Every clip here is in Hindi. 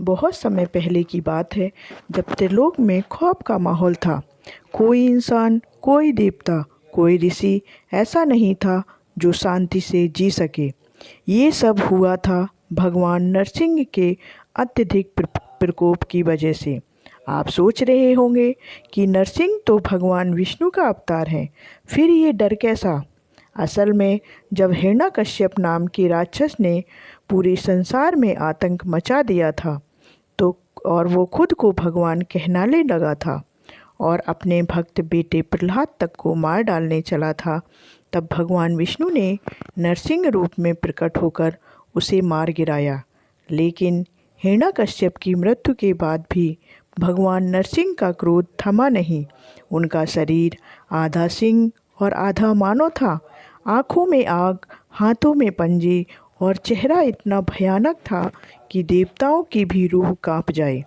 बहुत समय पहले की बात है, जब त्रिलोक में खौफ का माहौल था। कोई इंसान, कोई देवता, कोई ऋषि ऐसा नहीं था जो शांति से जी सके। ये सब हुआ था भगवान नरसिंह के अत्यधिक प्रकोप की वजह से। आप सोच रहे होंगे कि नरसिंह तो भगवान विष्णु का अवतार है, फिर ये डर कैसा? असल में जब हिरण्यकश्यप नाम के राक्षस ने पूरे संसार में आतंक मचा दिया था तो और वो खुद को भगवान कहलाने लगा था और अपने भक्त बेटे प्रहलाद तक को मार डालने चला था, तब भगवान विष्णु ने नरसिंह रूप में प्रकट होकर उसे मार गिराया। लेकिन हिरण्यकश्यप की मृत्यु के बाद भी भगवान नरसिंह का क्रोध थमा नहीं। उनका शरीर आधा सिंह और आधा मानव था। आँखों में आग, हाथों में पंजे और चेहरा इतना भयानक था कि देवताओं की भी रूह कांप जाए।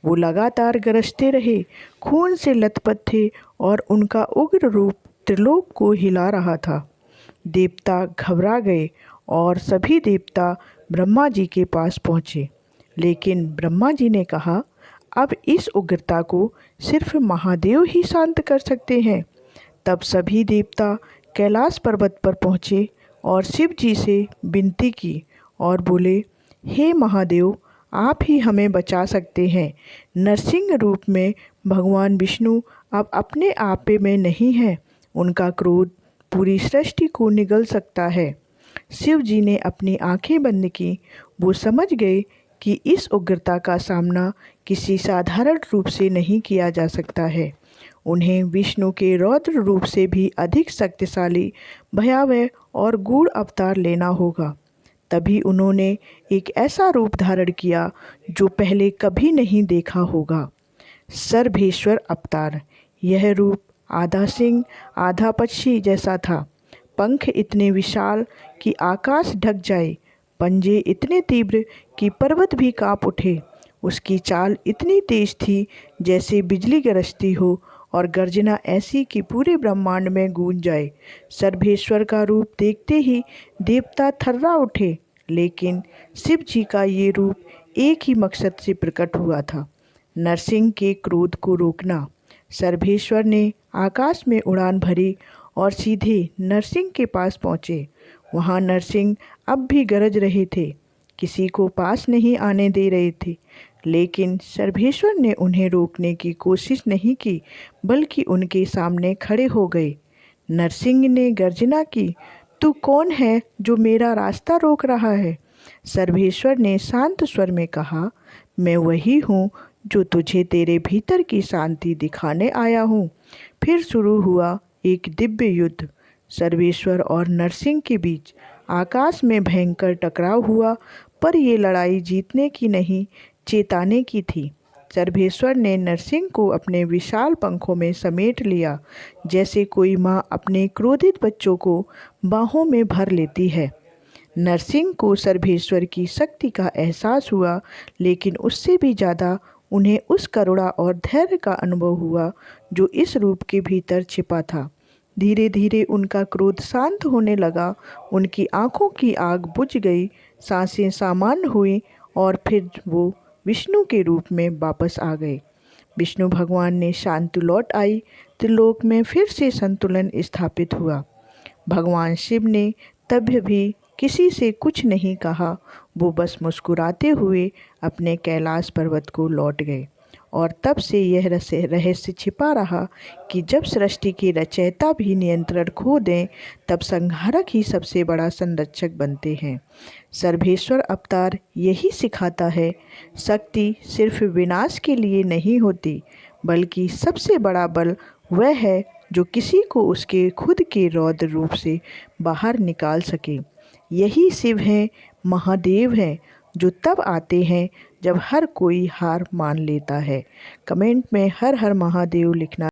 वो लगातार गरजते रहे, खून से लथपथ थे और उनका उग्र रूप त्रिलोक को हिला रहा था। देवता घबरा गए और सभी देवता ब्रह्मा जी के पास पहुँचे। लेकिन ब्रह्मा जी ने कहा, अब इस उग्रता को सिर्फ महादेव ही शांत कर सकते हैं। तब सभी देवता कैलाश पर्वत पर पहुँचे और शिव जी से विनती की और बोले, हे महादेव, आप ही हमें बचा सकते हैं। नरसिंह रूप में भगवान विष्णु अब अपने आपे में नहीं है। उनका क्रोध पूरी सृष्टि को निगल सकता है। शिव जी ने अपनी आंखें बंद की। वो समझ गए कि इस उग्रता का सामना किसी साधारण रूप से नहीं किया जा सकता है। उन्हें विष्णु के रौद्र रूप से भी अधिक शक्तिशाली, भयावह और गूढ़ अवतार लेना होगा। तभी उन्होंने एक ऐसा रूप धारण किया जो पहले कभी नहीं देखा होगा, सर्वेश्वर अवतार। यह रूप आधा सिंह आधा पक्षी जैसा था। पंख इतने विशाल कि आकाश ढक जाए, पंजे इतने तीव्र कि पर्वत भी कांप उठे। उसकी चाल इतनी तेज थी जैसे बिजली गरजती हो और गर्जना ऐसी कि पूरे ब्रह्मांड में गूंज जाए। सर्वेश्वर का रूप देखते ही देवता थर्रा उठे। लेकिन शिव जी का ये रूप एक ही मकसद से प्रकट हुआ था, नरसिंह के क्रोध को रोकना। सर्वेश्वर ने आकाश में उड़ान भरी और सीधे नरसिंह के पास पहुँचे। वहाँ नरसिंह अब भी गरज रहे थे, किसी को पास नहीं आने दे रहे थे। लेकिन सर्वेश्वर ने उन्हें रोकने की कोशिश नहीं की, बल्कि उनके सामने खड़े हो गए। नरसिंह ने गर्जना की, तू कौन है जो मेरा रास्ता रोक रहा है? सर्वेश्वर ने शांत स्वर में कहा, मैं वही हूँ जो तुझे तेरे भीतर की शांति दिखाने आया हूँ। फिर शुरू हुआ एक दिव्य युद्ध। सर्वेश्वर और नरसिंह के बीच आकाश में भयंकर टकराव हुआ, पर ये लड़ाई जीतने की नहीं, चेताने की थी। सर्वेश्वर ने नरसिंह को अपने विशाल पंखों में समेट लिया, जैसे कोई माँ अपने क्रोधित बच्चों को बाहों में भर लेती है। नरसिंह को सर्वेश्वर की शक्ति का एहसास हुआ, लेकिन उससे भी ज़्यादा उन्हें उस करुणा और धैर्य का अनुभव हुआ जो इस रूप के भीतर छिपा था। धीरे धीरे उनका क्रोध शांत होने लगा, उनकी आंखों की आग बुझ गई, सांसें सामान्य हुई और फिर वो विष्णु के रूप में वापस आ गए। विष्णु भगवान ने शांति लौट आई, त्रिलोक में फिर से संतुलन स्थापित हुआ। भगवान शिव ने तब भी किसी से कुछ नहीं कहा, वो बस मुस्कुराते हुए अपने कैलाश पर्वत को लौट गए। और तब से यह रहस्य छिपा रहा कि जब सृष्टि के रचयिता भी नियंत्रण खो दें, तब संहारक ही सबसे बड़ा संरक्षक बनते हैं। सर्वेश्वर अवतार यही सिखाता है, शक्ति सिर्फ विनाश के लिए नहीं होती, बल्कि सबसे बड़ा बल वह है जो किसी को उसके खुद के रौद्र रूप से बाहर निकाल सके। यही शिव हैं, महादेव हैं, जो तब आते हैं जब हर कोई हार मान लेता है। कमेंट में हर हर महादेव लिखना।